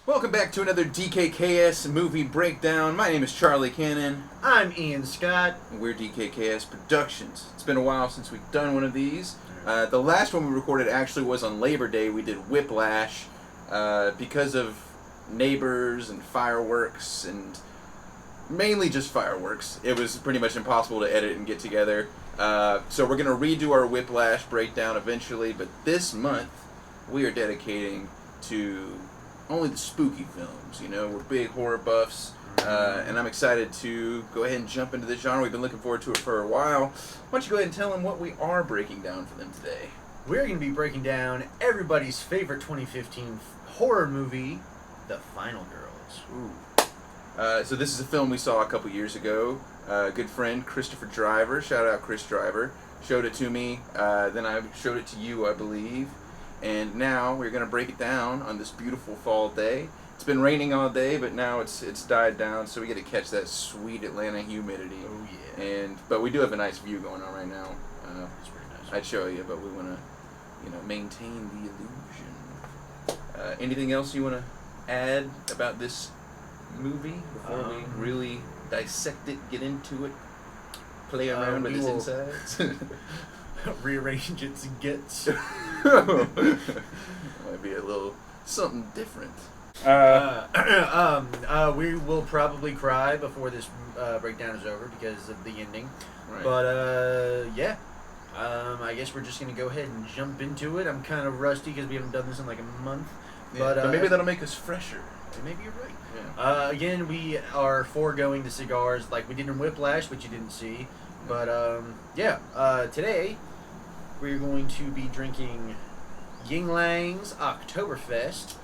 Welcome back to another D.K.K.S movie breakdown. My name is Charlie Cannon. I'm Ian Scott. And we're D.K.K.S Productions. It's been a while since we've done one of these. The last one we recorded actually was on Labor Day. We did Whiplash because of neighbors and fireworks, and mainly just fireworks. It was pretty much impossible to edit and get together. So we're going to redo our Whiplash breakdown eventually, but this month we are dedicating to only the spooky films. You know, we're big horror buffs, and I'm excited to go ahead and jump into this genre. We've been looking forward to it for a while. Why don't you go ahead and tell them what we are breaking down for them today? We're going to be breaking down everybody's favorite 2015 horror movie, The Final Girls. Ooh. So this is a film we saw a couple years ago. Good friend Christopher Driver, shout out Chris Driver, showed it to me. Then I showed it to you, I believe. And now we're going to break it down on this beautiful fall day. It's been raining all day, but now it's died down, so we get to catch that sweet Atlanta humidity. Oh yeah. But we do have a nice view going on right now. It's pretty nice. I'd show you, but we want to, maintain the illusion. Anything else you want to add about this movie before we really dissect it, get into it, play around with its insides? Rearrange its guts. Might be a little something different. We will probably cry before this breakdown is over because of the ending. Right. But yeah, I guess we're just gonna go ahead and jump into it. I'm kind of rusty because we haven't done this in like a month. Yeah, but maybe that'll make us fresher. Maybe you're right. Yeah. Again, we are foregoing the cigars like we did in Whiplash, which you didn't see. But today we're going to be drinking Ying Lang's Oktoberfest,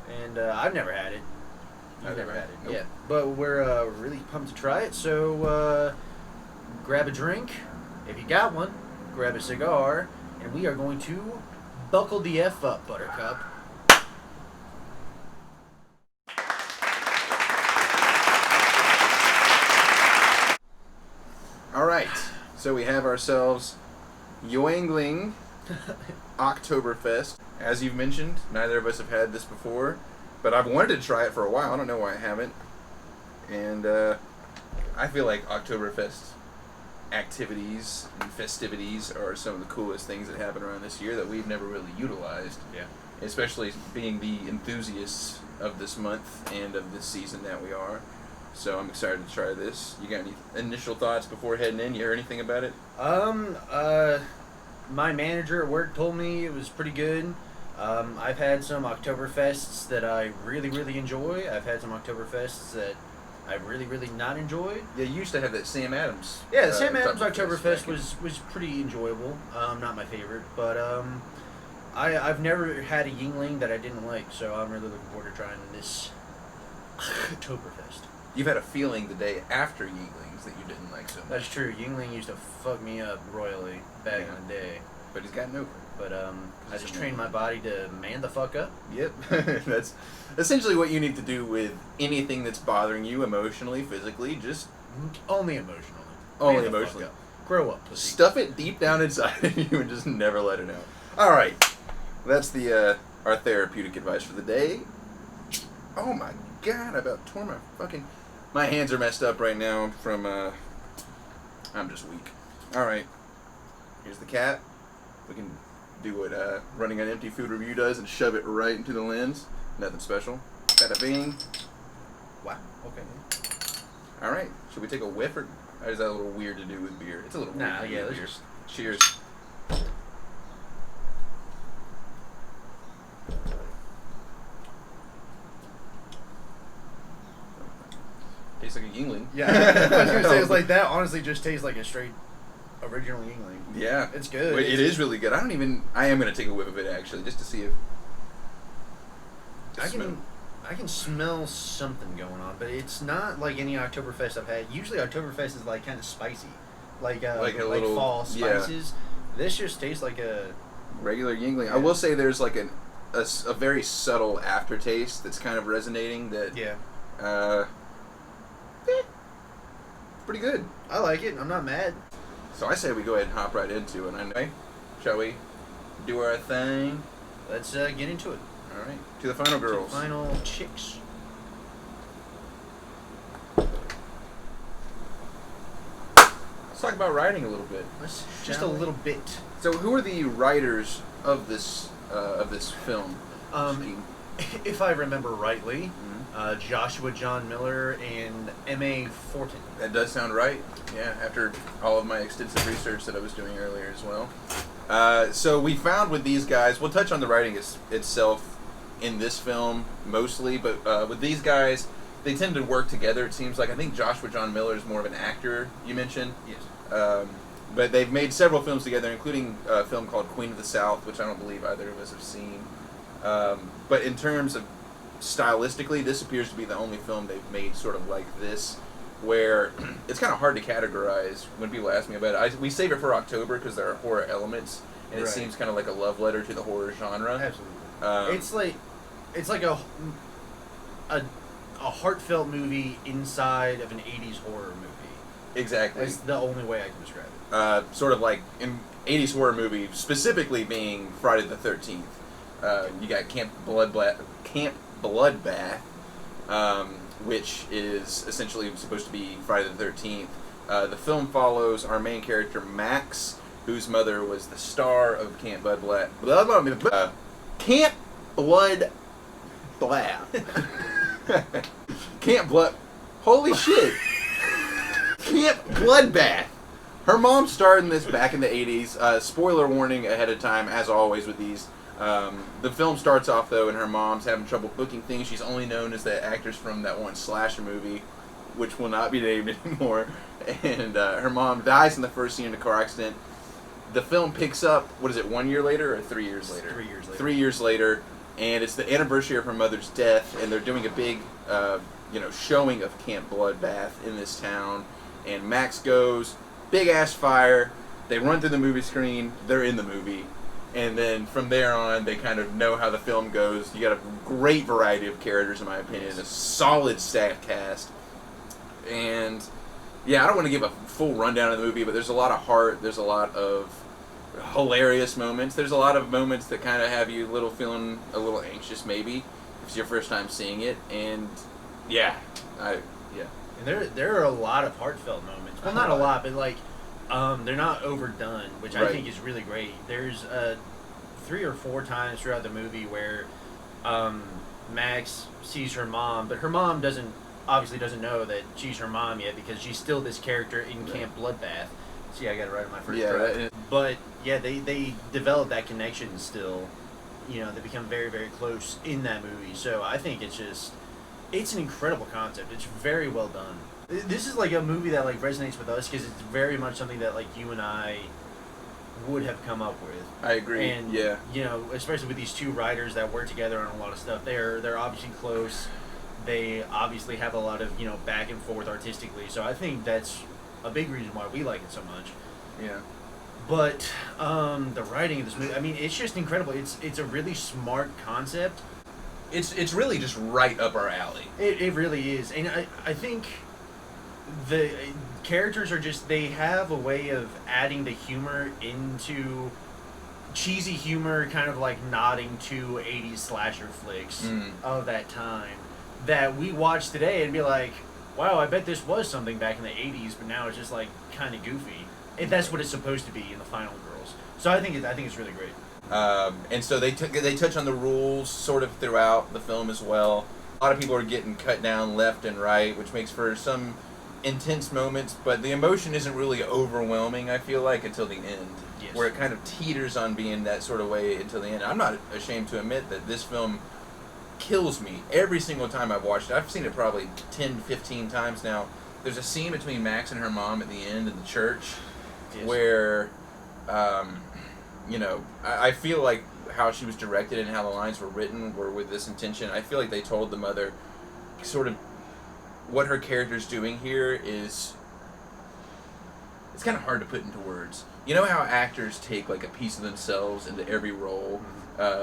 and I've never had it. You've never had it, nope. Yeah. But we're really pumped to try it. So grab a drink, if you got one. Grab a cigar, and we are going to buckle the F up, Buttercup. All right, so we have ourselves Yoangling Oktoberfest. As you've mentioned, neither of us have had this before, but I've wanted to try it for a while. I don't know why I haven't. And I feel like Oktoberfest activities and festivities are some of the coolest things that happen around this year that we've never really utilized. Yeah. Especially being the enthusiasts of this month and of this season that we are. So I'm excited to try this. You got any initial thoughts before heading in? You heard anything about it? My manager at work told me it was pretty good. I've had some Oktoberfests that I really, really enjoy. I've had some Oktoberfests that I really, really not enjoyed. Yeah, you used to have that Sam Adams. Yeah, the Sam Adams Oktoberfest was pretty enjoyable. Not my favorite, but I've never had a Yingling that I didn't like, so I'm really looking forward to trying this Oktoberfest. You've had a feeling the day after Yinglings that you didn't like so much. That's true. Yingling used to fuck me up royally back in the day. But he's gotten over it. But I just trained my body to man the fuck up. Yep. That's essentially what you need to do with anything that's bothering you emotionally, physically. Just only emotionally. Only Man the emotionally. fuck up. Grow up, pussy. Stuff it deep down inside of you and just never let it out. All right. That's the our therapeutic advice for the day. Oh my God! I about tore my fucking. My hands are messed up right now from I'm just weak. All right. Here's the cap. We can do what running an empty food review does and shove it right into the lens. Nothing special. Bada bing. Wow. Okay. All right. Should we take a whiff, or is that a little weird to do with beer? It's a little weird to do with beer. Cheers. Tastes like a Yingling. Yeah. I was gonna say it's like that. Honestly, just tastes like a straight original Yingling. Yeah, it's good. It is really good. I am gonna take a whiff of it actually, just to see if. I can smell something going on, but it's not like any Oktoberfest I've had. Usually Oktoberfest is like kind of spicy, like little, fall spices. Yeah. This just tastes like a regular Yingling. Yeah. I will say there's like a very subtle aftertaste that's kind of resonating. That pretty good. I like it. I'm not mad. So I say we go ahead and hop right into it. Shall we do our thing? Let's get into it. All right, to the final girls. To the final chicks. Let's talk about writing a little bit. Just a little bit. So, who are the writers of this film? If I remember rightly, Joshua John Miller and M.A. Fortin. That does sound right. Yeah, after all of my extensive research that I was doing earlier as well. So we found with these guys, we'll touch on the writing itself in this film mostly, but with these guys, they tend to work together, it seems like. I think Joshua John Miller is more of an actor, you mentioned. Yes. But they've made several films together, including a film called Queen of the South, which I don't believe either of us have seen. But in terms of stylistically, this appears to be the only film they've made sort of like this, where it's kind of hard to categorize when people ask me about it. We save it for October because there are horror elements, and it seems kind of like a love letter to the horror genre. Absolutely. It's like a heartfelt movie inside of an 80s horror movie. Exactly. That's the only way I can describe it. Sort of like an 80s horror movie, specifically being Friday the 13th. You got Camp Bloodbath, which is essentially supposed to be Friday the 13th. The film follows our main character, Max, whose mother was the star of Camp Bloodbath. Camp Bloodbath. Camp Blood... Holy shit! Camp Bloodbath! Her mom starred in this back in the 80s. Spoiler warning ahead of time, as always with these. The film starts off, though, and her mom's having trouble booking things. She's only known as the actress from that one slasher movie, which will not be named anymore. And her mom dies in the first scene in a car accident. The film picks up, 1 year later or 3 years later? 3 years later. 3 years later, and it's the anniversary of her mother's death, and they're doing a big, showing of Camp Bloodbath in this town. And Max goes, big-ass fire, they run through the movie screen, they're in the movie. And then from there on, they kind of know how the film goes. You got a great variety of characters, in my opinion. A solid stacked cast. And, yeah, I don't want to give a full rundown of the movie, but there's a lot of heart. There's a lot of hilarious moments. There's a lot of moments that kind of have you feeling a little anxious, maybe, if it's your first time seeing it. And, yeah. And there are a lot of heartfelt moments. Well, not a lot, but, they're not overdone, which I think is really great. There's 3 or 4 times throughout the movie where Max sees her mom, but her mom obviously doesn't know that she's her mom yet because she's still this character in Camp Bloodbath. See, I got it right on my first try. But yeah, they develop that connection still. They become very, very close in that movie. So I think it's an incredible concept. It's very well done. This is like a movie that resonates with us because it's very much something that you and I would have come up with. I agree. And yeah, especially with these two writers that work together on a lot of stuff. They're obviously close. They obviously have a lot of back and forth artistically. So I think that's a big reason why we like it so much. Yeah. But the writing of this movie, I mean, it's just incredible. It's a really smart concept. It's really just right up our alley. It really is, and I think the characters are they have a way of adding the humor into cheesy humor, kind of nodding to 80s slasher flicks of that time that we watch today and be like, wow, I bet this was something back in the 80s, but now it's just kind of goofy. And that's what it's supposed to be in the Final Girls. So I think it's really great. And so they touch on the rules sort of throughout the film as well. A lot of people are getting cut down left and right, which makes for some intense moments, but the emotion isn't really overwhelming, I feel like, until the end. Yes. Where it kind of teeters on being that sort of way until the end. I'm not ashamed to admit that this film kills me every single time I've watched it. I've seen it probably 10, 15 times now. There's a scene between Max and her mom at the end in the church where, I feel like how she was directed and how the lines were written were with this intention. I feel like they told the mother sort of what her character's doing here is, it's kind of hard to put into words. You know how actors take a piece of themselves into every role,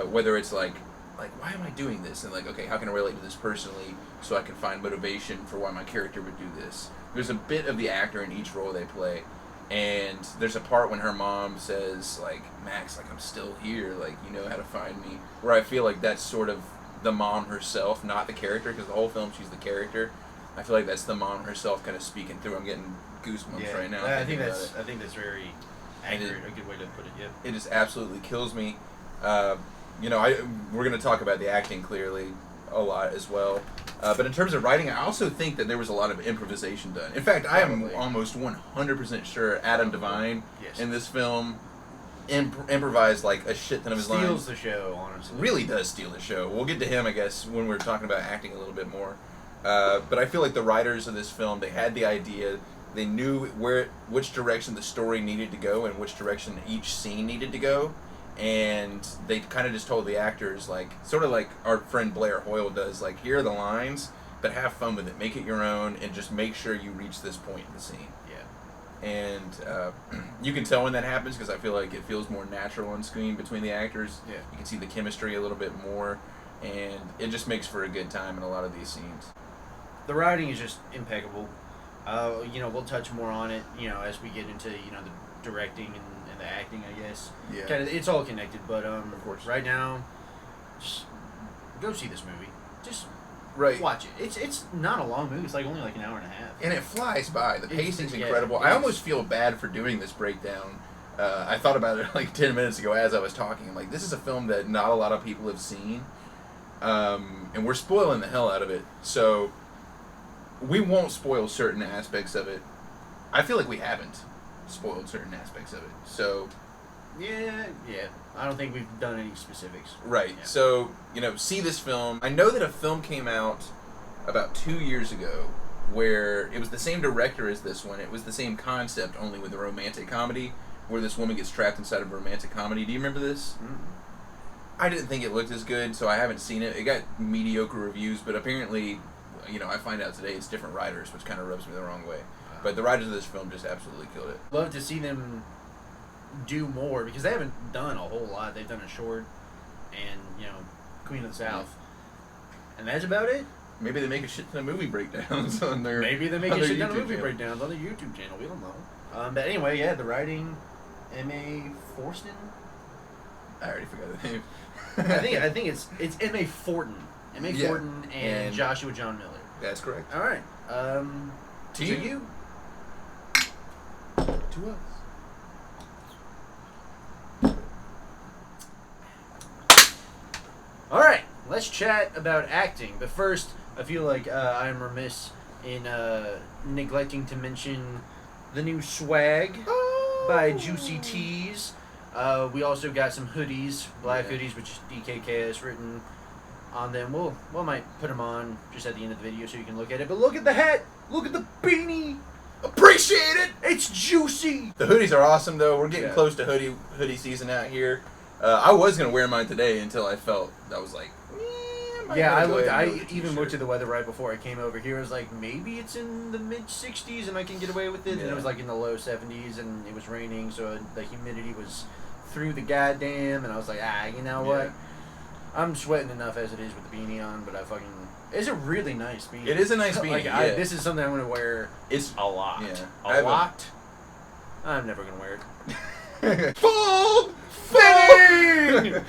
whether it's like why am I doing this, and okay, how can I relate to this personally so I can find motivation for why my character would do this. There's a bit of the actor in each role they play, And there's a part when her mom says, like, Max, like, I'm still here, like, you know how to find me. Where I feel like that's sort of the mom herself, not the character, because the whole film she's the character. I feel like that's the mom herself kind of speaking through. I'm getting goosebumps right now. I think that's very accurate, a good way to put it, yeah. It just absolutely kills me. You know, we're going to talk about the acting clearly a lot as well. But in terms of writing, I also think that there was a lot of improvisation done. In fact, I am almost 100% sure Adam Devine in this film improvised like a shit ton of his lines. Steals the show, honestly. Really does steal the show. We'll get to him, I guess, when we're talking about acting a little bit more. But I feel like the writers of this film, they had the idea. They knew which direction the story needed to go and which direction each scene needed to go. And they kind of just told the actors, like, sort of like our friend Blair Hoyle does, like, here are the lines, but have fun with it. Make it your own, and just make sure you reach this point in the scene. Yeah. And you can tell when that happens, because I feel like it feels more natural on screen between the actors. Yeah. You can see the chemistry a little bit more, and it just makes for a good time in a lot of these scenes. The writing is just impeccable. You know, we'll touch more on it, you know, as we get into, you know, the directing and the acting, I guess. Yeah. Kind of, it's all connected, but of course. Right now, just go see this movie. Just watch it. It's not a long movie. It's like only like an hour and a half. And it flies by. The pacing's incredible. I almost feel bad for doing this breakdown. I thought about it like 10 minutes ago as I was talking. I'm like, this is a film that not a lot of people have seen. And we're spoiling the hell out of it. So we won't spoil certain aspects of it. I feel like we haven't spoiled certain aspects of it. So yeah. I don't think we've done any specifics. Right. Yeah. So, you know, see this film. I know that a film came out about 2 years ago where it was the same director as this one. It was the same concept, only with a romantic comedy, where this woman gets trapped inside of a romantic comedy. Do you remember this? Mm-hmm. I didn't think it looked as good, so I haven't seen it. It got mediocre reviews, but apparently, you know, I find out today it's different writers, which kind of rubs me the wrong way. But the writers of this film just absolutely killed it. Love to see them do more, because they haven't done a whole lot. They've done a short and, you know, Queen of the South. And that's about it. Maybe they make a shit ton of movie breakdowns on their Maybe they make a shit ton of movie channel. breakdowns on their YouTube channel. We don't know. But anyway, yeah, the writing, M.A. Forston? I already forgot the name. I think it's M.A. Fortin. M.A. Fortin and Joshua John Miller. That's correct. All right. To you. To us. All right, let's chat about acting. But first, I feel like I'm remiss in neglecting to mention the new swag by Juicy Tees. We also got some hoodies, black hoodies, which is D.K.K.S written on them. We'll might put them on just at the end of the video so you can look at it. But look at the hat! Look at the beanie! Appreciate it! It's juicy! The hoodies are awesome, though. We're getting close to hoodie season out here. I was going to wear mine today until I felt, I was like, I even looked at the weather right before I came over here. I was like, maybe it's in the mid-60s and I can get away with it. Yeah. And it was like in the low 70s and it was raining, so the humidity was through the goddamn. And I was like, you know what? I'm sweating enough as it is with the beanie on, but it's a really nice beanie. It is a nice beanie. This is something I'm going to wear a lot. Yeah. A lot? I'm never going to wear it. Full fitting!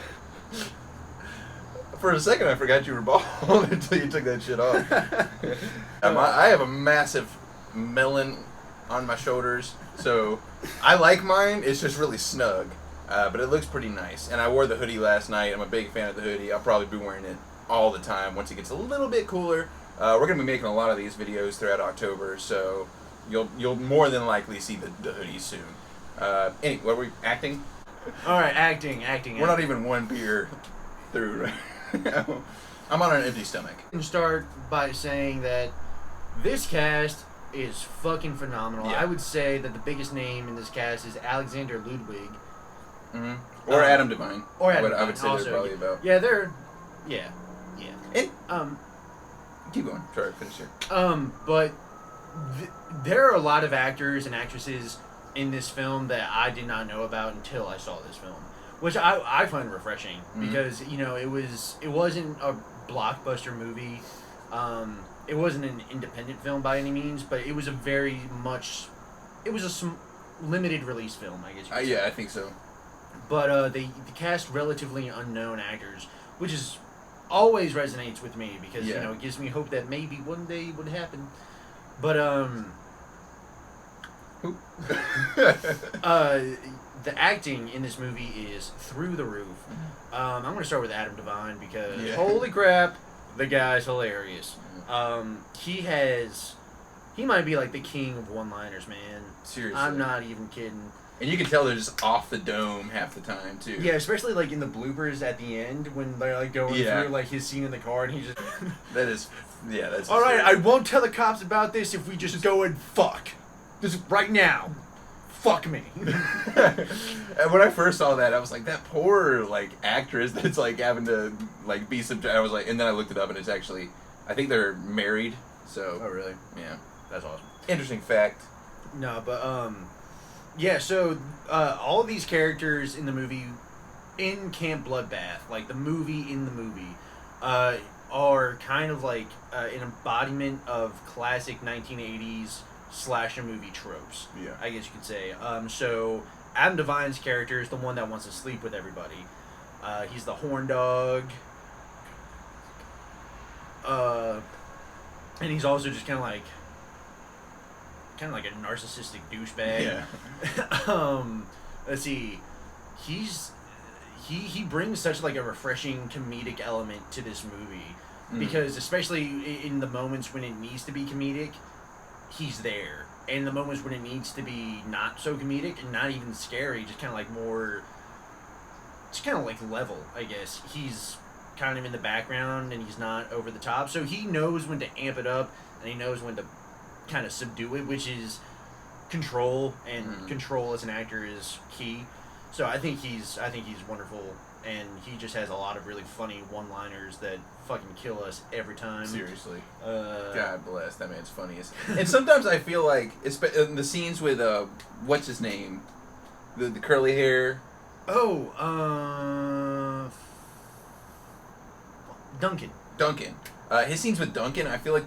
For a second, I forgot you were bald until you took that shit off. I have a massive melon on my shoulders, so I like mine. It's just really snug, but it looks pretty nice. And I wore the hoodie last night. I'm a big fan of the hoodie. I'll probably be wearing it all the time once it gets a little bit cooler. We're gonna be making a lot of these videos throughout October, so you'll more than likely see the hoodie soon. Anyway, what were we acting? All right, acting. We're not even one beer through right now. I'm on an empty stomach. I can start by saying that this cast is fucking phenomenal. Yeah. I would say that the biggest name in this cast is Alexander Ludwig. Mm-hmm. Or Adam Devine. Or Adam Devine. I would say also, they're probably about. Yeah, they're. Yeah. And, keep going. Sorry, finish here. But there are a lot of actors and actresses in this film that I did not know about until I saw this film, which I find refreshing because, you know, it wasn't a blockbuster movie. It wasn't an independent film by any means, but it was a very much, limited release film, I guess. You could say. Yeah, I think so. But they cast relatively unknown actors, which is always resonates with me because you know it gives me hope that maybe one day it would happen. But the acting in this movie is through the roof. I'm gonna start with Adam Devine because holy crap, the guy's hilarious. He might be like the king of one-liners, man. Seriously, I'm not even kidding. And you can tell they're just off the dome half the time too. Yeah, especially like in the bloopers at the end when they're like going through like his scene in the car and he just. That's. All right, I won't tell the cops about this if we just go and fuck. Just right now, fuck me. And when I first saw that, I was like, that poor like actress that's like having to like be subject. I was like, and then I looked it up and it's actually, I think they're married. So. Oh really? Yeah. That's awesome. Interesting fact. No, but yeah. So all of these characters in the movie, in Camp Bloodbath, like the movie in the movie, are kind of like an embodiment of classic 1980s slasher movie tropes. Yeah. I guess you could say. So Adam Devine's character is the one that wants to sleep with everybody. He's the horn dog. And he's also just kind of like a narcissistic douchebag. Yeah. Let's see. He brings such like a refreshing comedic element to this movie because especially in the moments when it needs to be comedic, he's there. And the moments when it needs to be not so comedic and not even scary, just kind of like more, just kind of like level, I guess. He's kind of in the background and he's not over the top, so he knows when to amp it up and he knows when to kind of subdue it, which is control, and control as an actor is key. So I think he's wonderful, and he just has a lot of really funny one-liners that fucking kill us every time. Seriously. God bless, that man's funniest. And sometimes I feel like in the scenes with what's his name, the curly hair. Duncan. His scenes with Duncan, I feel like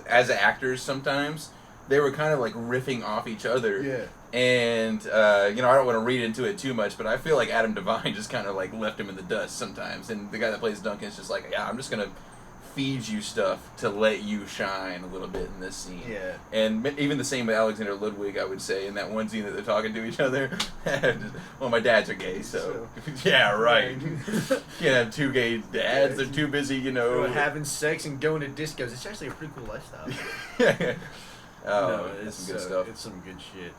as actors sometimes they were kind of like riffing off each other. Yeah. And I don't want to read into it too much, but I feel like Adam Devine just kind of like left him in the dust sometimes. And the guy that plays Duncan is just like, yeah, I'm just gonna feed you stuff to let you shine a little bit in this scene. Yeah. And even the same with Alexander Ludwig, I would say, in that one scene that they're talking to each other. Well, my dads are gay, so yeah, right. Can't have two gay dads. They're too busy, having sex and going to discos. It's actually a pretty cool lifestyle. Oh, that's some good stuff. It's some good shit.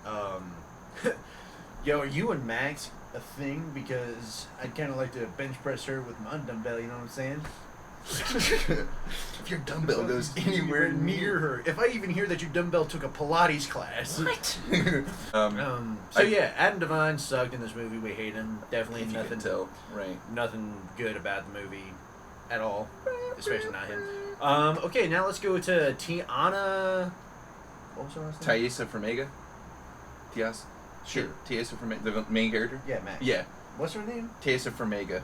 Yo, are you and Max a thing? Because I'd kind of like to bench press her with my dumbbell, you know what I'm saying? If your dumbbell goes anywhere near her. If I even hear that your dumbbell took a Pilates class. What? Yeah, Adam Devine sucked in this movie. We hate him. Definitely nothing. Right. Nothing good about the movie at all. Especially not him. Okay, now let's go to Tiana. What was her last name? Taissa Farmiga. Tias. Sure. Taissa Farmiga, the main character. Yeah, Max. Yeah. What's her name? Taissa Farmiga.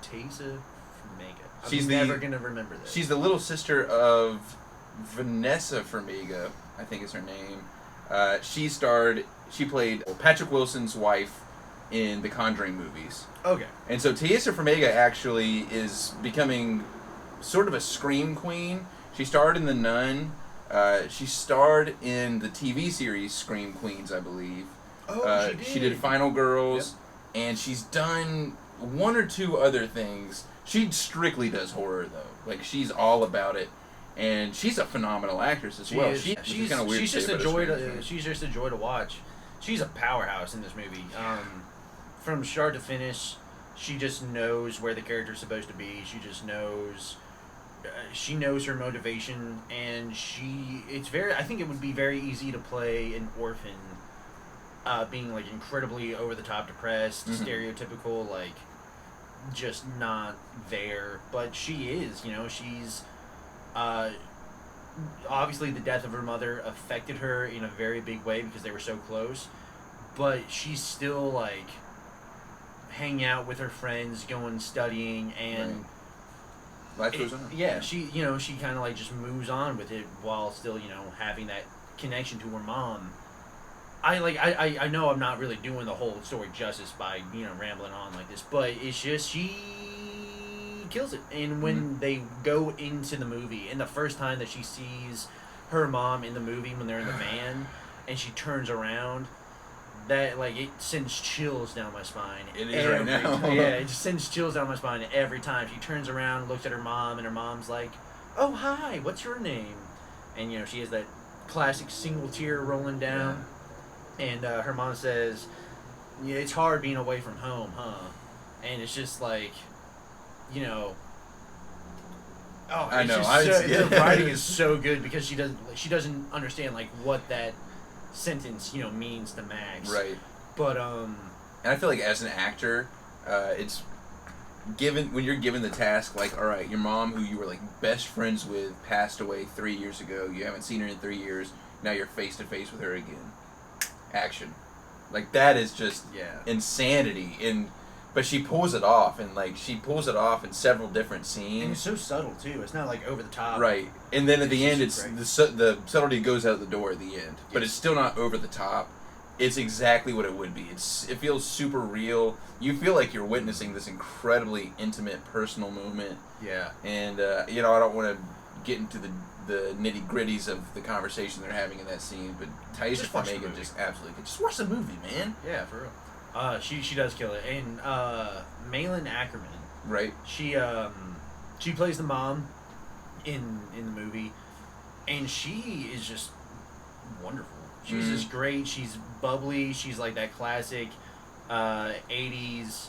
Taissa Farmiga. She's never gonna remember this. She's the little sister of Vanessa Farmiga, I think is her name. She played Patrick Wilson's wife in the Conjuring movies. Okay. And so Taissa Farmiga actually is becoming sort of a scream queen. She starred in The Nun. She starred in the TV series Scream Queens, I believe. Oh, she did. She did Final Girls, and she's done one or two other things. She strictly does horror, though. Like, she's all about it, and she's a phenomenal actress as well. She's kind of weird. She's just a joy to watch. She's a powerhouse in this movie. From start to finish, she just knows where the character's supposed to be. She just knows. She knows her motivation, and I think it would be very easy to play an orphan, being like incredibly over the top depressed, stereotypical, like just not there. But she is, she's obviously the death of her mother affected her in a very big way because they were so close. But she's still like hanging out with her friends, going studying, and. Right. Life goes on. Yeah, she kind of like just moves on with it while still, having that connection to her mom. I know I'm not really doing the whole story justice by rambling on like this, but it's just she kills it. And when they go into the movie, and the first time that she sees her mom in the movie when they're in the van, and she turns around, that it sends chills down my spine. It is right now. Yeah, it just sends chills down my spine every time she turns around, looks at her mom, and her mom's like, "Oh hi, what's your name?" And she has that classic single tear rolling down. And her mom says, "Yeah, it's hard being away from home, huh?" And it's just like, oh, I know. The writing is so good because she doesn't understand what that sentence means to Max. Right. But and I feel like as an actor, it's when you're given the task, all right, your mom, who you were best friends with, passed away 3 years ago. You haven't seen her in 3 years. Now you're face to face with her again. Action. That is just insanity. But she pulls it off, and she pulls it off in several different scenes. And it's so subtle too. It's not over the top. Right. And then at the end, it's the subtlety goes out the door at the end, but it's still not over the top. It's exactly what it would be. It feels super real. You feel like you're witnessing this incredibly intimate, personal moment. Yeah. And I don't want to get into the nitty gritties of the conversation they're having in that scene, but Taisha Farmiga just absolutely just watch the movie, man. Yeah, for real. She does kill it, and Malin Ackerman. Right. She plays the mom in the movie, and she is just wonderful. She's just great. She's bubbly. She's that classic 80s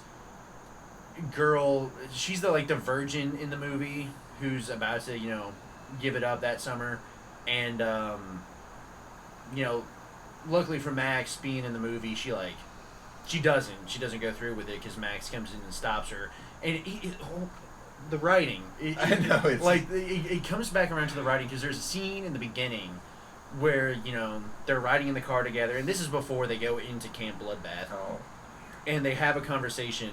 girl. She's the virgin in the movie who's about to give it up that summer, and luckily for Max being in the movie, she doesn't go through with it because Max comes in and stops her. And the writing, I know, it's it comes back around to the writing because there's a scene in the beginning where they're riding in the car together, and this is before they go into Camp Bloodbath. Oh. And they have a conversation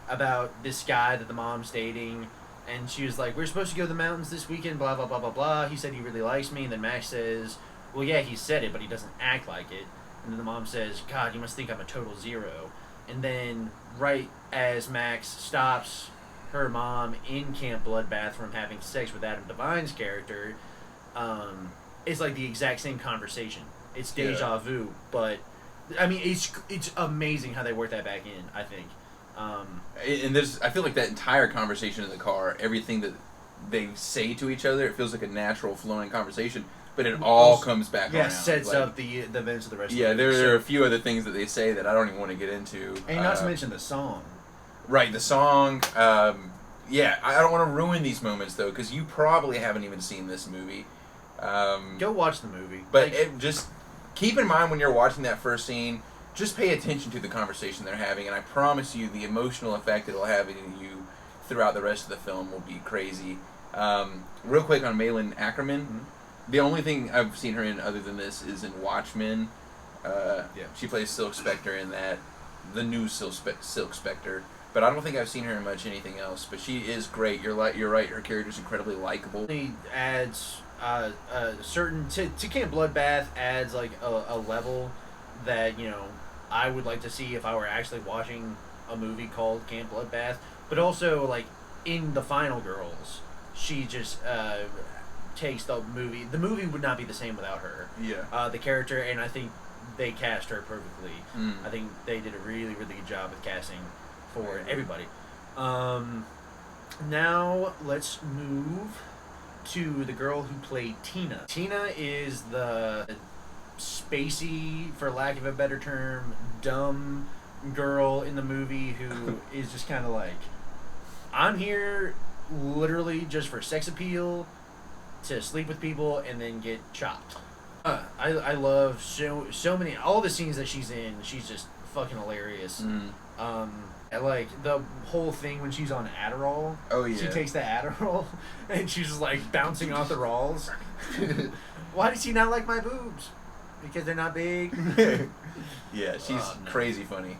about this guy that the mom's dating, and she was like, "We're supposed to go to the mountains this weekend, blah blah blah blah blah. He said he really likes me." And then Max says, "Well, yeah, he said it, but he doesn't act like it." And then the mom says, "God, you must think I'm a total zero." And then right as Max stops her mom in Camp Bloodbath from having sex with Adam Devine's character, it's the exact same conversation. It's deja vu, but I mean, it's amazing how they work that back in, I think. And I feel like that entire conversation in the car, everything that they say to each other, it feels like a natural flowing conversation, but it all comes back around. Yeah, sets up the events of the rest of the movie. There are a few other things that they say that I don't even want to get into. And not to mention the song. Right, the song. I don't want to ruin these moments, though, because you probably haven't even seen this movie. Go watch the movie. But just keep in mind when you're watching that first scene, just pay attention to the conversation they're having, and I promise you the emotional effect it'll have in you throughout the rest of the film will be crazy. Real quick on Malin Ackerman, the only thing I've seen her in other than this is in Watchmen. She plays Silk Spectre in that, the new Silk Spectre. But I don't think I've seen her in much anything else. But she is great. You're right. Her character's incredibly likable. He adds certain to Camp Bloodbath adds a level that I would like to see if I were actually watching a movie called Camp Bloodbath. But also in The Final Girls, she just takes the movie. The movie would not be the same without her. Yeah. The character, and I think they cast her perfectly. I think they did a really, really good job with casting for everybody. Now let's move to the girl who played Tina. Tina is the spacey, for lack of a better term, dumb girl in the movie who is just kind of I'm here literally just for sex appeal, to sleep with people, and then get chopped. I love so many, all the scenes that she's in, she's just fucking hilarious. I like the whole thing when she's on Adderall. Oh, yeah. She takes the Adderall, and she's just bouncing off the rolls. Why does he not like my boobs? Because they're not big? Yeah, she's crazy funny.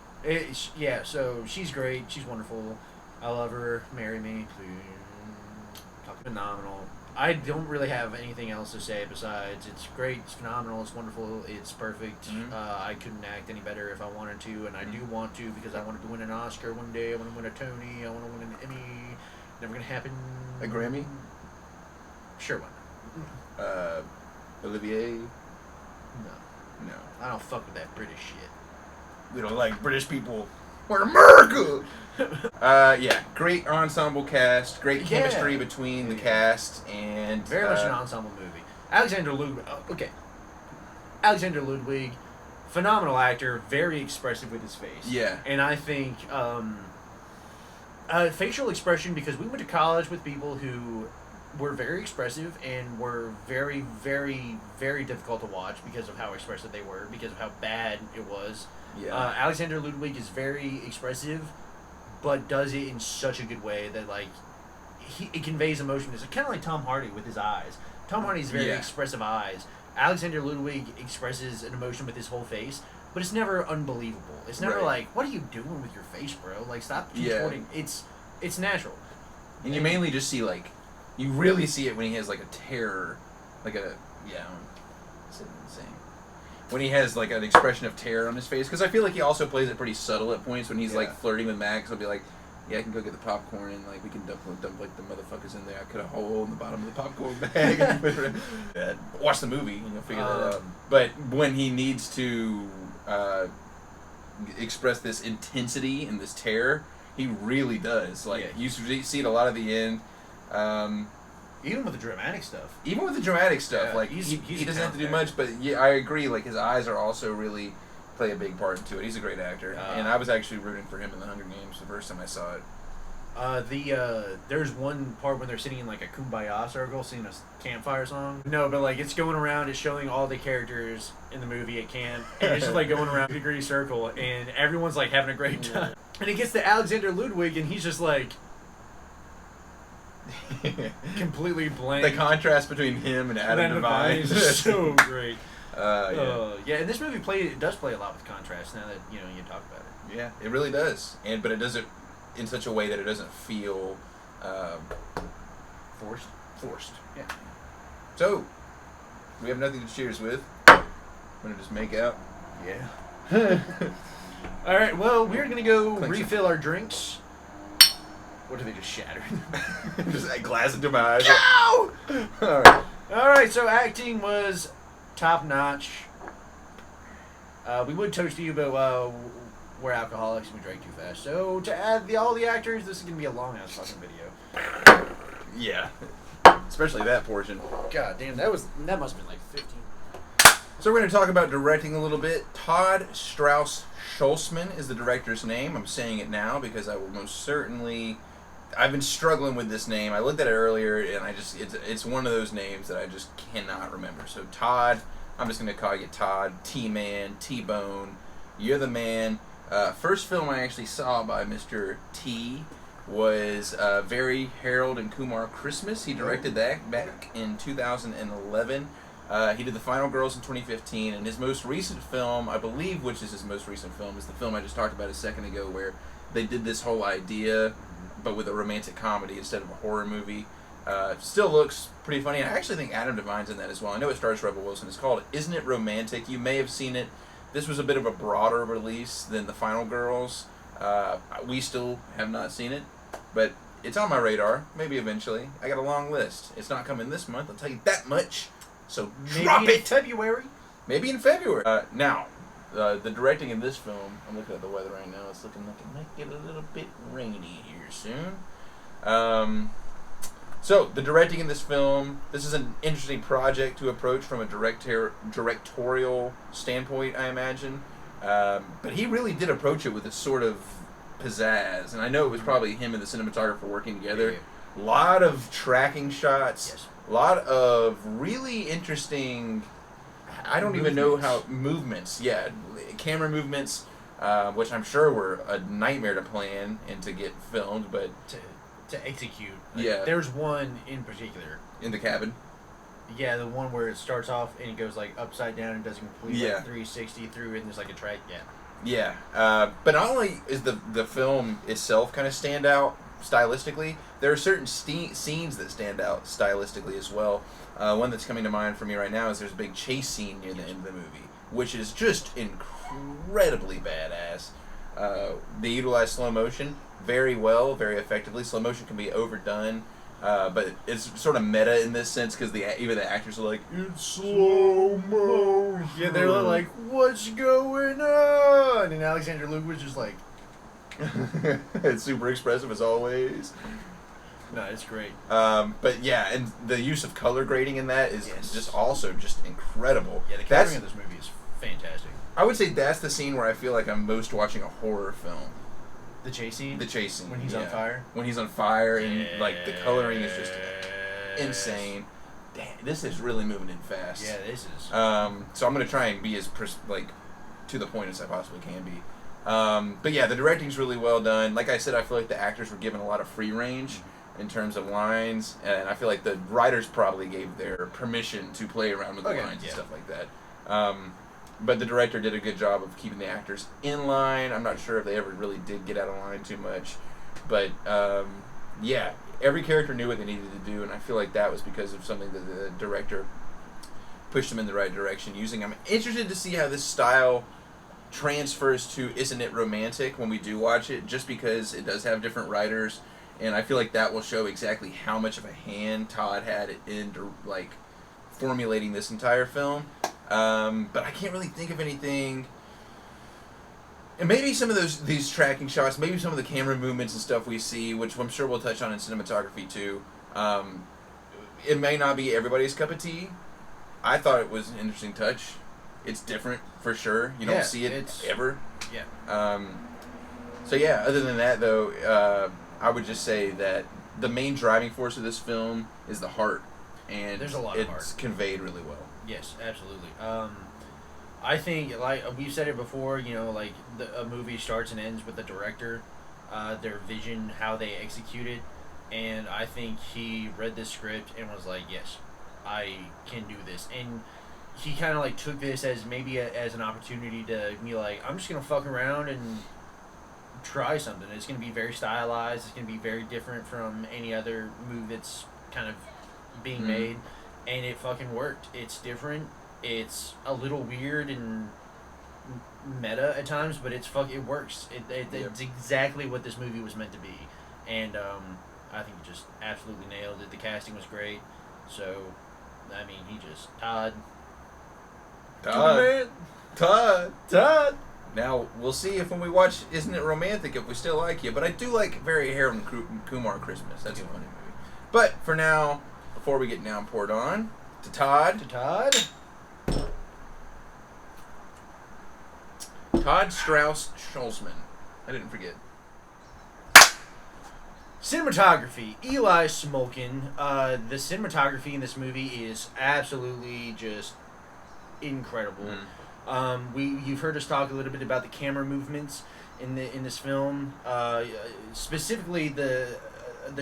So she's great. She's wonderful. I love her. Marry me, please. Phenomenal. I don't really have anything else to say besides it's great, it's phenomenal, it's wonderful, it's perfect. I couldn't act any better if I wanted to, and I do want to because I wanted to win an Oscar one day. I want to win a Tony. I want to win an Emmy. Never gonna happen. A Grammy? Sure, why not? Olivier? No. I don't fuck with that British shit. We don't like British people. We're America! Yeah, great ensemble cast, great chemistry between the cast, and... Very much an ensemble movie. Alexander Ludwig, phenomenal actor, very expressive with his face. Yeah. And I think facial expression, because we went to college with people who were very expressive and were very, very, very difficult to watch because of how expressive they were, because of how bad it was. Yeah. Alexander Ludwig is very expressive, but does it in such a good way that, like, it conveys emotion. It's kind of like Tom Hardy with his eyes. Tom Hardy's very expressive eyes. Alexander Ludwig expresses an emotion with his whole face, but it's never unbelievable. It's never like, what are you doing with your face, bro? Like, stop contorting. It's natural. And you mainly just see, like, you really see it when he has, like, a terror. Like a, it's insane. When he has, like, an expression of terror on his face. Because I feel like he also plays it pretty subtle at points when he's, like, flirting with Max. He'll be like, yeah, I can go get the popcorn and, like, we can dump like, the motherfuckers in there. I cut a hole in the bottom of the popcorn bag. Watch the movie and you'll figure that out. But when he needs to express this intensity and this terror, he really does. Like, you see it a lot at the end. Even with the dramatic stuff. Like, he doesn't have to do much, but yeah, I agree. Like, his eyes are also really play a big part into it. He's a great actor, and I was actually rooting for him in the Hunger Games the first time I saw it. There's one part when they're sitting in, like, a kumbaya circle, singing a campfire song. No, but, like, it's going around, it's showing all the characters in the movie at camp, and it's just, like, going around a degree circle, and everyone's, like, having a great time. And it gets to Alexander Ludwig, and he's just, like, completely blank. The contrast between him and Adam Devine is so great. Yeah, and this movie does play a lot with contrast. Now that you talk about it. Yeah, it really does, but it does it in such a way that it doesn't feel forced. Yeah. So we have nothing to cheers with. I'm gonna just make out. Yeah. All right. Well, we're gonna go refill our drinks. What did they just shatter? Just a glass into my eyes. No! All right. So acting was top notch. We would toast to you, but we're alcoholics and we drank too fast. So to add all the actors, this is gonna be a long ass fucking video. Yeah. Especially that portion. God damn, that must have been like 15. So we're going to talk about directing a little bit. Todd Strauss Schultzman is the director's name. I'm saying it now because I will most certainly... I've been struggling with this name. I looked at it earlier, and it's one of those names that I just cannot remember. So Todd, I'm just going to call you Todd, T-Man, T-Bone. You're the man. First film I actually saw by Mr. T was Very Harold and Kumar Christmas. He directed that back in 2011. He did The Final Girls in 2015, and his most recent film, I believe, which is his most recent film, is the film I just talked about a second ago, where they did this whole idea, but with a romantic comedy instead of a horror movie. Still looks pretty funny, and I actually think Adam Devine's in that as well. I know it stars Rebel Wilson. It's called Isn't It Romantic? You may have seen it. This was a bit of a broader release than The Final Girls. We still have not seen it, but it's on my radar. Maybe eventually. I got a long list. It's not coming this month, I'll tell you that much. So drop it! February. Maybe in February. Now, the directing in this film, I'm looking at the weather right now, it's looking like it might get a little bit rainy here soon. So, the directing in this film, this is an interesting project to approach from a directorial standpoint, I imagine. But he really did approach it with a sort of pizzazz, and I know it was probably him and the cinematographer working together. A lot of tracking shots, a lot of really interesting, I don't even know how, movements, camera movements, which I'm sure were a nightmare to plan and to get filmed, but... To execute. Like, there's one in particular. In the cabin? Yeah, the one where it starts off and it goes like upside down and does a complete like 360 through and there's like a track. But not only is the film itself kind of stand out stylistically, there are certain scenes that stand out stylistically as well. One that's coming to mind for me right now is there's a big chase scene near the end of the movie, which is just incredibly badass. They utilize slow motion very well, very effectively. Slow motion can be overdone, but it's sort of meta in this sense because even the actors are like, it's slow motion. Yeah, they're like, what's going on? And Alexander Luke was just like, it's super expressive as always. No, it's great. But yeah, and the use of color grading in that is just also just incredible. Yeah, the coloring of this movie is fantastic. I would say that's the scene where I feel like I'm most watching a horror film. The chase scene? The chase scene. When he's on fire? When he's on fire and like the coloring is just insane. Damn, this is really moving in fast. Yeah, this is. So I'm gonna try and be as to the point as I possibly can be. But yeah, the directing's really well done. Like I said, I feel like the actors were given a lot of free range in terms of lines, and I feel like the writers probably gave their permission to play around with the lines and stuff like that. But the director did a good job of keeping the actors in line. I'm not sure if they ever really did get out of line too much, but yeah, every character knew what they needed to do, and I feel like that was because of something that the director pushed them in the right direction using. I'm interested to see how this style transfers to Isn't It Romantic when we do watch it, just because it does have different writers, and I feel like that will show exactly how much of a hand Todd had in like formulating this entire film. But I can't really think of anything. And maybe some of these tracking shots, maybe some of the camera movements and stuff we see, which I'm sure we'll touch on in cinematography too. It may not be everybody's cup of tea. I thought it was an interesting touch. It's different for sure. You don't see it ever. Yeah. So yeah, other than that though, I would just say that the main driving force of this film is the heart, and there's a lot of heart. It's conveyed really well. Yes, absolutely. I think, like we've said it before, you know, like a movie starts and ends with the director, their vision, how they execute it, and I think he read this script and was like, yes, I can do this, and he kind of like took this as maybe as an opportunity to be like, I'm just gonna fuck around and try something. It's gonna be very stylized. It's gonna be very different from any other movie that's kind of being made, and it fucking worked. It's different. It's a little weird and meta at times, but it works. It's exactly what this movie was meant to be, and I think it just absolutely nailed it. The casting was great. So, I mean, Todd. Now, we'll see if when we watch Isn't It Romantic if we still like you, but I do like Very Harold and Kumar Christmas. That's a funny movie. But for now, before we get downpoured on, to Todd. Todd Strauss Schulzman. I didn't forget. Cinematography. Eli Smolkin. The cinematography in this movie is absolutely just incredible. You've heard us talk a little bit about the camera movements in this film. Specifically, the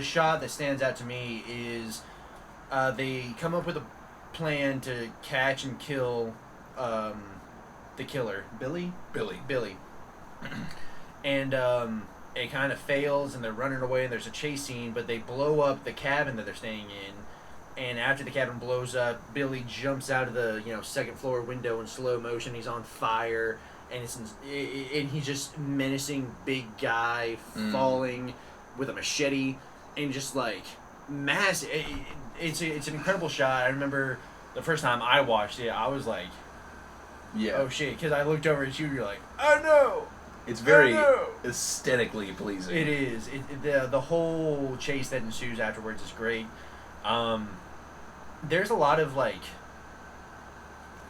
shot that stands out to me is they come up with a plan to catch and kill the killer, Billy, and it kind of fails, and they're running away, and there's a chase scene, but they blow up the cabin that they're staying in, and after the cabin blows up, Billy jumps out of the second floor window in slow motion. He's on fire, and he's just menacing big guy falling with a machete, and just like massive. It's an incredible shot. I remember the first time I watched it, I was like, oh shit, because I looked over at you and you're like, oh no! It's very aesthetically pleasing. It is. The whole chase that ensues afterwards is great. There's a lot of like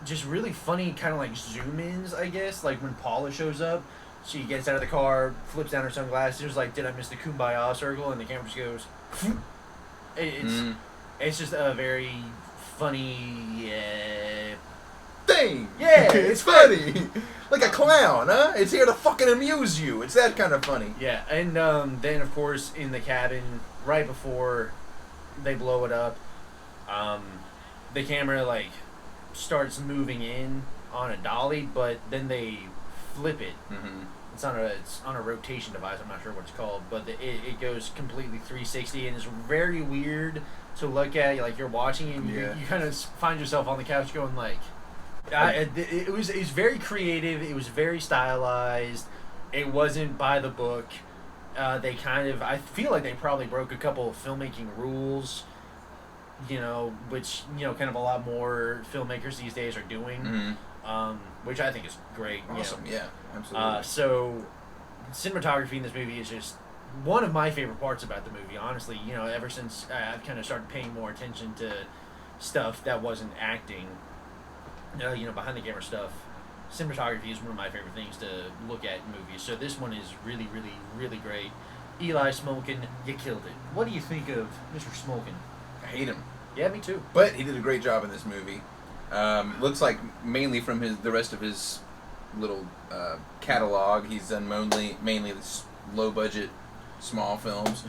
just really funny kind of like zoom-ins, I guess, like when Paula shows up. She gets out of the car, flips down her sunglasses, like, did I miss the Kumbaya circle? And the camera just goes, it's just a very funny thing. Yeah, it's funny. Like a clown, huh? It's here to fucking amuse you. It's that kind of funny. Yeah, and then of course in the cabin, right before they blow it up, the camera like starts moving in on a dolly, but then they flip it. it's on a rotation device. I'm not sure what it's called, but it goes completely 360 and it's very weird to look at. Like you're watching and you kind of find yourself on the couch going like, it was very creative. It was very stylized. It wasn't by the book. I feel like they probably broke a couple of filmmaking rules, which, kind of a lot more filmmakers these days are doing, which I think is great. Awesome, yeah, absolutely. So, cinematography in this movie is just one of my favorite parts about the movie, honestly. Ever since I've kind of started paying more attention to stuff that wasn't acting, behind the camera stuff. Cinematography is one of my favorite things to look at in movies. So this one is really, really, really great. Eli Smolkin, you killed it. What do you think of Mr. Smolkin? I hate him. Yeah, me too. But he did a great job in this movie. Looks like mainly from the rest of his little catalog, he's done mainly this low-budget, small films.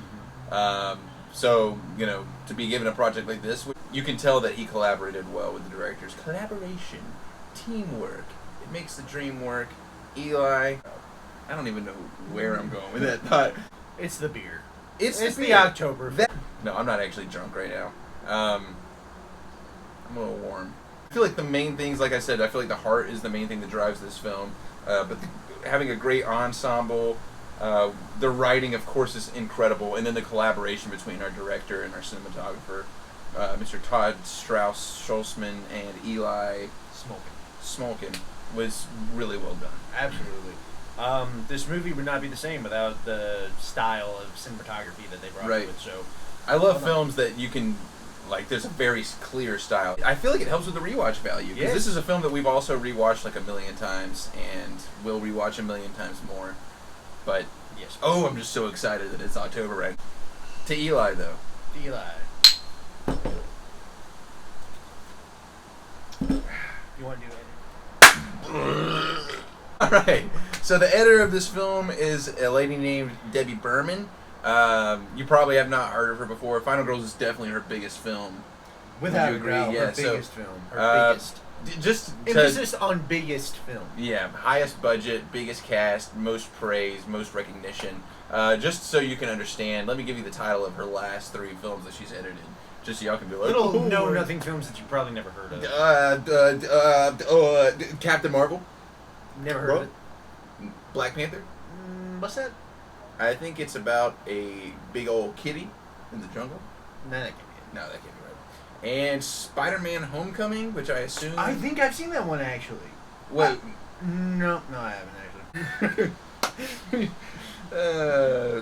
So, to be given a project like this, you can tell that he collaborated well with the directors. Collaboration, teamwork. It makes the dream work. Eli, I don't even know where I'm going with that thought. It's the beer. It's the beer. October. No, I'm not actually drunk right now. I'm a little warm. I feel like the main things, like I said, I feel like the heart is the main thing that drives this film. But having a great ensemble, the writing, of course, is incredible, and then the collaboration between our director and our cinematographer, Mr. Todd Strauss-Schultzman and Eli Smolkin, was really well done. Absolutely. This movie would not be the same without the style of cinematography that they brought to it. So, I love films that you can, there's a very clear style. I feel like it helps with the rewatch value, because this is a film that we've also rewatched like a million times, and will rewatch a million times more. But, I'm just so excited that it's October right now. To Eli, though. Eli. You want to do it? Alright, so the editor of this film is a lady named Debbie Berman. You probably have not heard of her before. Final Girls is definitely her biggest film. Without a doubt, her biggest film. Her biggest. Just emphasis on biggest film. Yeah, highest budget, biggest cast, most praise, most recognition. Just so you can understand, let me give you the title of her last 3 films that she's edited. Just so y'all can be like, little know-nothing films that you probably never heard of. Captain Marvel. Never heard of it. Black Panther. What's that? I think it's about a big old kitty in the jungle. No, that can't be it. No, that can't be right. And Spider-Man: Homecoming, which I assume. I think I've seen that one actually. Wait. No, I haven't actually.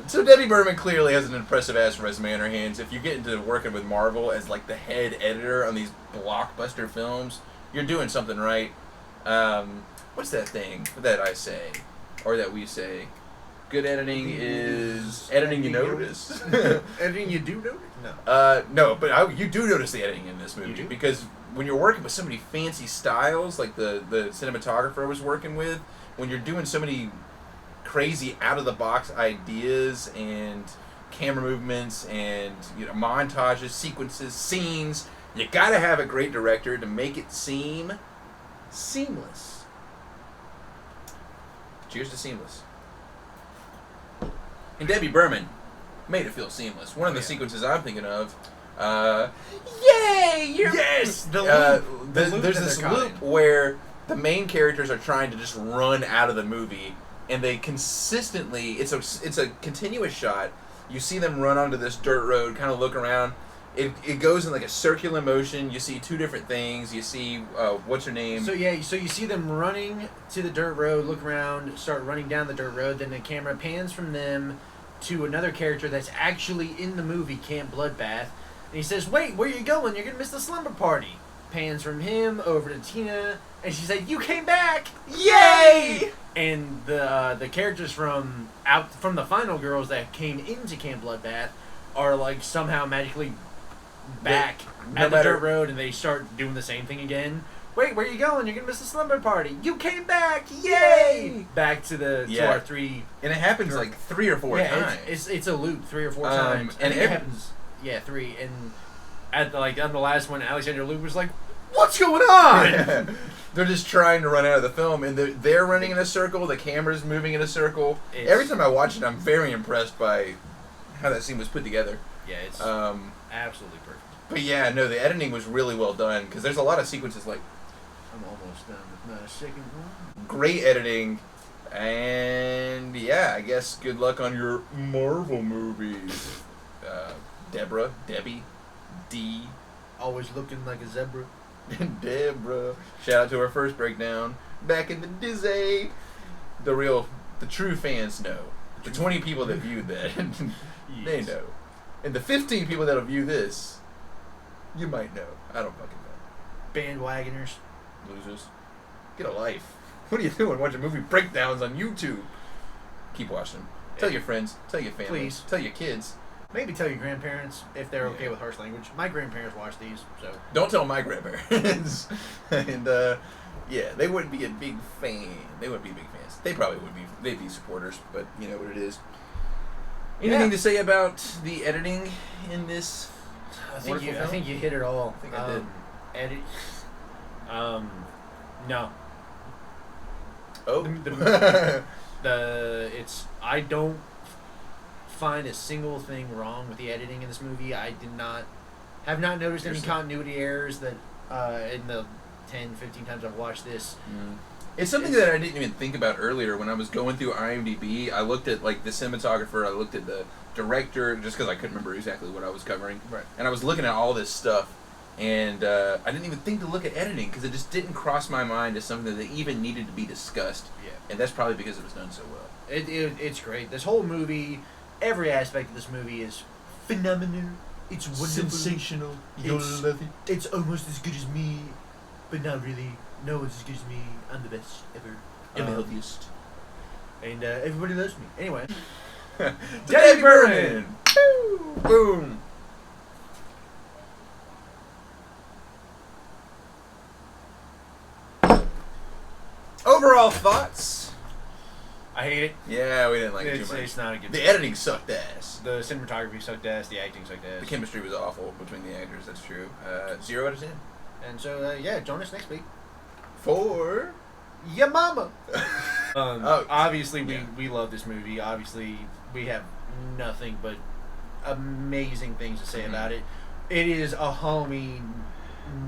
So Debbie Berman clearly has an impressive ass resume on her hands. If you get into working with Marvel as the head editor on these blockbuster films, you're doing something right. What's that thing that I say, or that we say? Good editing is editing you notice. Editing you do notice? No. No, but you do notice the editing in this movie, because when you're working with so many fancy styles, like the cinematographer was working with, when you're doing so many crazy out-of-the-box ideas and camera movements and montages, sequences, scenes, you gotta have a great director to make it seem seamless. Cheers to seamless. And Debbie Berman made it feel seamless. One of the sequences I'm thinking of, yay! Yes! The loop. There's this loop where the main characters are trying to just run out of the movie, and they consistently, it's a continuous shot. You see them run onto this dirt road, kind of look around. It goes in a circular motion. You see 2 different things. You see, what's her name? So you see them running to the dirt road, look around, start running down the dirt road, then the camera pans from them to another character that's actually in the movie, Camp Bloodbath. And he says, wait, where are you going? You're going to miss the slumber party. Pans from him over to Tina, and she said, you came back! Yay! And the characters from the Final Girls that came into Camp Bloodbath are somehow magically back at the dirt road, and they start doing the same thing again. Wait, where are you going? You're gonna miss the slumber party. You came back! Yay! Back to our 3. And it happens 3 or 4 times. It's a loop 3 or 4 times, and it happens 3. And at on the last one, Alexander Luke was like, what's going on? They're just trying to run out of the film, and they're running in a circle. The camera's moving in a circle. Every time I watch it, I'm very impressed by how that scene was put together. Yeah, it's absolutely perfect. But yeah, no, the editing was really well done because there's a lot of sequences like. I'm almost done with my second one. Great editing, and yeah, I guess good luck on your Marvel movies. Debbie, D. Always looking like a zebra. Deborah. Shout out to our first breakdown back in the Disney. The true fans know. The 20 people that viewed that, they know. And the 15 people that'll view this, you might know. I don't fucking know. Bandwagoners. Losers. Get a life. What are you doing? Watching movie breakdowns on YouTube. Keep watching them. Tell your friends. Tell your family. Please. Tell your kids. Maybe tell your grandparents if they're okay with harsh language. My grandparents watch these, so. Don't tell my grandparents. And, yeah, they wouldn't be a big fan. They wouldn't be big fans. They probably would be. They'd be supporters, but you know what it is. Anything to say about the editing in this? I think you hit it all. I think I did. Edit. No. Oh. I don't find a single thing wrong with the editing in this movie. I have not noticed any continuity errors that in the 10, 15 times I've watched this. It's something that I didn't even think about earlier when I was going through IMDb. I looked at like the cinematographer, I looked at the director, just because I couldn't remember exactly what I was covering. Right. And I was looking at all this stuff, and I didn't even think to look at editing because it just didn't cross my mind as something that even needed to be discussed. Yeah. And that's probably because it was done so well. It's great. This whole movie, every aspect of this movie is phenomenal. It's wonderful. Sensational. You'll love it. It's almost as good as me, but not really. No one's as good as me. I'm the best ever. I'm the healthiest. And everybody loves me. Anyway. Debbie Berman! Boom! Overall thoughts? I hate it. Yeah, we didn't like it too much. It's not a good The editing sucked ass. The cinematography sucked ass. The acting sucked ass. The chemistry was awful between the actors, that's true. 0 out of 10. And so, yeah, join us next week. For your mama. Obviously, yeah. we love this movie. Obviously, we have nothing but amazing things to say about it. It is a Halloween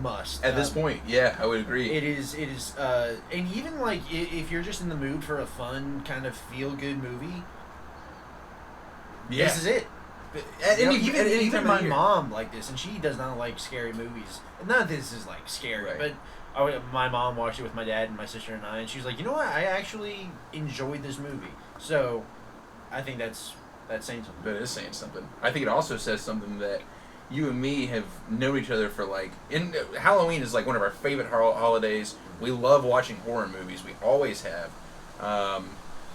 must. At this point, yeah, I would agree. It is, and even like if you're just in the mood for a fun kind of feel-good movie, this is it. Even my mom liked this, and she does not like scary movies. Not that this is like scary, right. but my mom watched it with my dad and my sister and I, and she was like, you know what? I actually enjoyed this movie. So, I think that's saying something. That is saying something. I think it also says something that you and me have known each other for like. Halloween is like one of our favorite holidays. We love watching horror movies. We always have.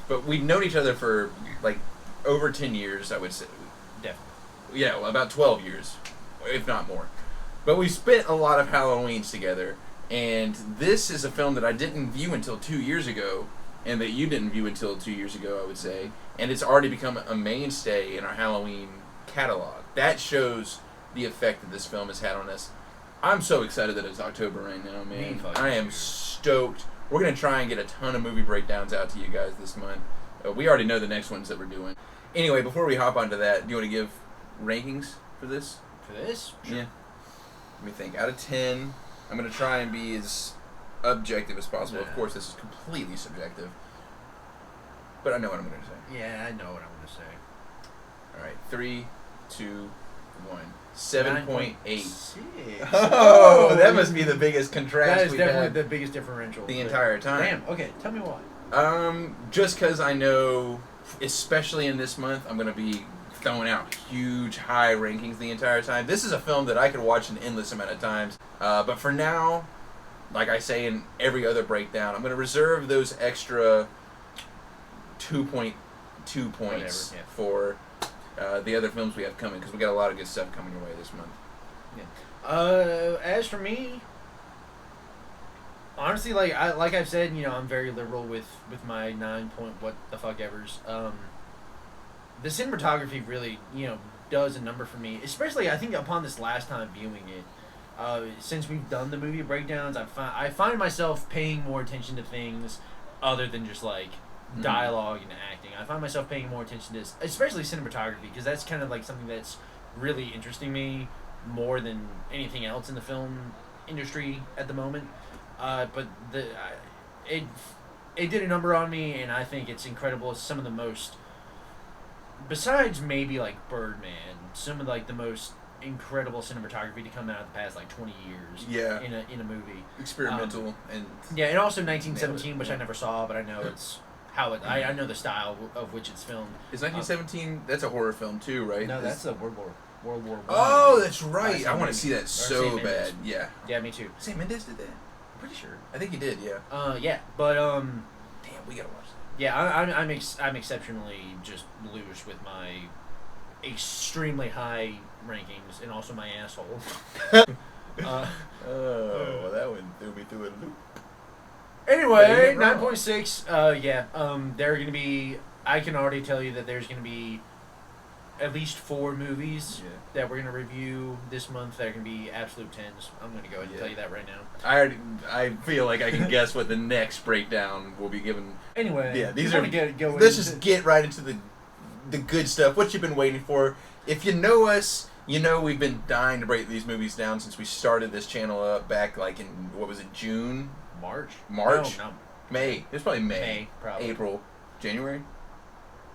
But we've known each other for like over 10 years, I would say. Definitely. Yeah, well, about 12 years, if not more. But we spent a lot of Halloweens together, and this is a film that I didn't view until 2 years ago, and that you didn't view until 2 years ago, I would say, and it's already become a mainstay in our Halloween catalog. That shows the effect that this film has had on us. I'm so excited that it's October right now, man. I am stoked. We're going to try and get a ton of movie breakdowns out to you guys this month. We already know the next ones that we're doing. Anyway, before we hop onto that, do you want to give rankings for this? For this? Sure. Yeah. Let me think. Out of 10, I'm going to try and be as objective as possible. Yeah. Of course, this is completely subjective. But I know what I'm going to say. Yeah, I know what I'm going to say. All right. 3, 2, 1. 7.8. Oh, that must be the biggest contrast That is we've definitely had the biggest differential. the entire time. Damn, okay, tell me why. Just because I know, especially in this month, I'm going to be throwing out huge high rankings the entire time. This is a film that I could watch an endless amount of times. But for now, like I say in every other breakdown, I'm going to reserve those extra 2.2 points for the other films we have coming, because we got a lot of good stuff coming your way this month. Yeah. As for me, honestly, like I've said, I'm very liberal with my 9 point what the fuck evers. The cinematography really, does a number for me. Especially, I think upon this last time viewing it, since we've done the movie breakdowns, I find myself paying more attention to things other than just like dialogue and acting. I find myself paying more attention to, especially cinematography, because that's kind of like something that's really interesting me more than anything else in the film industry at the moment. But it did a number on me, and I think it's incredible. It's some of the most, besides maybe like Birdman, some of like the most incredible cinematography to come out of the past like 20 years. Yeah. In a movie. Experimental and and also 1917, which I never saw, but I know it's how it. I know the style of which it's filmed. Is 1917? That's a horror film too, right? No, that's a World War I. Oh, that's right. I want to see that so bad. Yeah. Yeah, me too. Sam Mendes did that. I'm pretty sure. I think he did. Yeah. Yeah, but damn, we gotta watch that. Yeah, I'm exceptionally just loose with my extremely high rankings and also my asshole. Well, that one threw me through a loop. Anyway, 9.6. There are gonna be. I can already tell you that there's gonna be at least 4 movies that we're gonna review this month that are gonna be absolute 10s. I'm gonna go ahead and tell you that right now. I feel like I can guess what the next breakdown will be given. Anyway, yeah, these are. Let's just get right into the good stuff. What you've been waiting for. If you know us, you know we've been dying to break these movies down since we started this channel up back like in, what was it, June? March? No. May. It was probably May. Probably. April. January?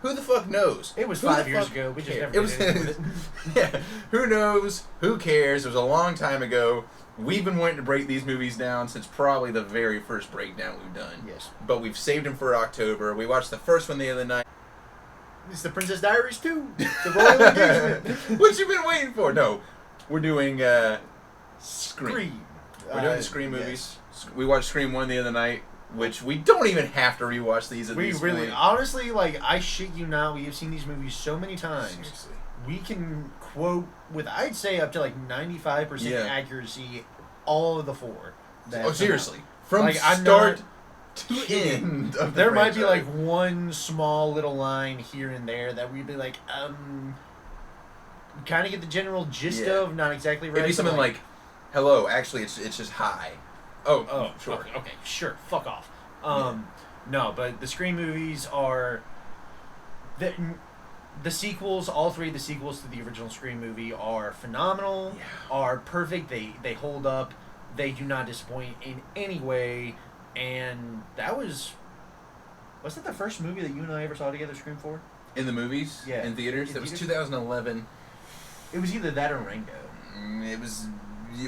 Who the fuck knows? It was 5 years ago. We just never did anything with it. Yeah. Who knows? Who cares? It was a long time ago. We've been wanting to break these movies down since probably the very first breakdown we've done. Yes. But we've saved them for October. We watched the first one the other night. It's the Princess Diaries 2. The Royal Engagement. What you been waiting for? No. We're doing Scream. We're doing the Scream movies. Yes. We watched Scream 1 the other night, which we don't even have to rewatch these at this point. Honestly, like, I shit you not, we have seen these movies so many times. Seriously. We can quote with, I'd say, up to like 95% accuracy all of the 4. Seriously. From like, start to end of the There might be franchise. like one small little line here and there that we'd be like, kind of get the general gist of, not exactly right. It'd be something like, hello, actually it's just hi. Oh, sure. Okay, sure. Fuck off. No, but the Scream movies are the sequels. All 3 of the sequels to the original Scream movie are phenomenal. Yeah. Are perfect. They hold up. They do not disappoint in any way. And that was that the first movie that you and I ever saw together? Scream 4 in the movies. Yeah, in theaters. That was 2011. It was either that or Rango. It was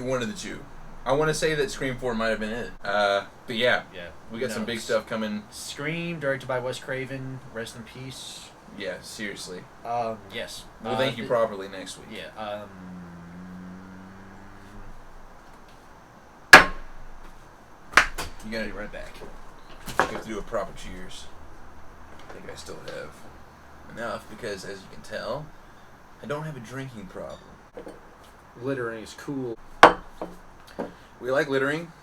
one of the two. I want to say that Scream 4 might have been it. But yeah, we got some big stuff coming. Scream, directed by Wes Craven. Rest in peace. Yeah, seriously. Yes. We'll thank you properly next week. Yeah. You gotta be right back. We have to do a proper cheers. I think I still have enough because, as you can tell, I don't have a drinking problem. Littering is cool. We like littering.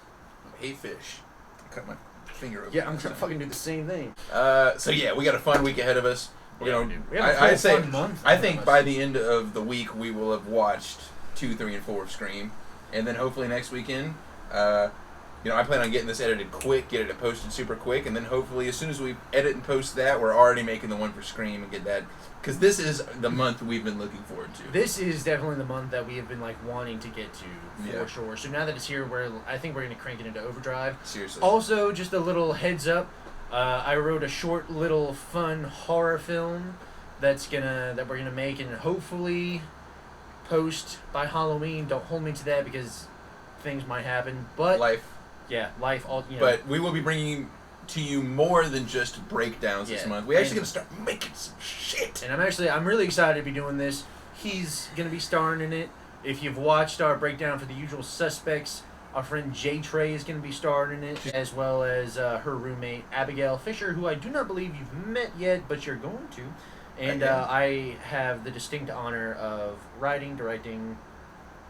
I hate fish. I cut my finger open. Yeah, I'm gonna fucking do the same thing. So yeah, we got a fun week ahead of us. We have a fun month. I think by the end of the week we will have watched 2, 3, and 4 of Scream, and then hopefully next weekend, I plan on getting this edited quick, get it posted super quick, and then hopefully as soon as we edit and post that, we're already making the one for Scream and get that. Because this is the month we've been looking forward to. This is definitely the month that we have been like wanting to get to for sure. So now that it's here, I think we're gonna crank it into overdrive. Seriously. Also, just a little heads up, I wrote a short little fun horror film that we're gonna make and hopefully post by Halloween. Don't hold me to that because things might happen. But life. Yeah, life. But we will be bringing to you more than just breakdowns this month. We're actually going to start making some shit. And I'm really excited to be doing this. He's going to be starring in it. If you've watched our breakdown for The Usual Suspects, our friend Jay Trey is going to be starring in it, as well as her roommate Abigail Fisher, who I do not believe you've met yet, but you're going to. And I have the distinct honor of writing, directing,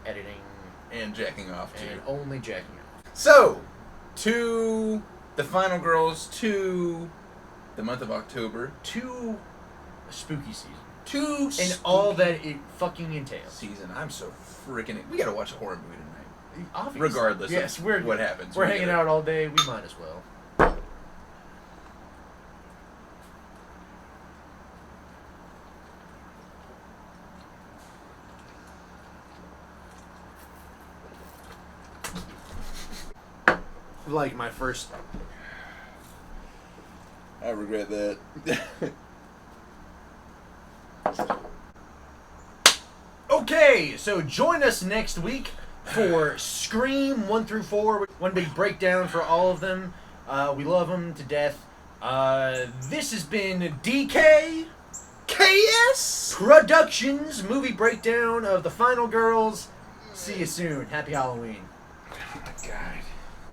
editing, and jacking off too. And only jacking off. So, to the final girls, to the month of October, to spooky season, to and all that it fucking entails. I'm so freaking. We gotta watch a horror movie tonight. Obviously. regardless yes, of we're, what happens. We're hanging out all day. We might as well. Like my first. I regret that. Okay, so join us next week for Scream 1 through 4. One big breakdown for all of them. We love them to death. This has been D.K.K.S. Productions movie breakdown of The Final Girls. See you soon. Happy Halloween. Oh my God.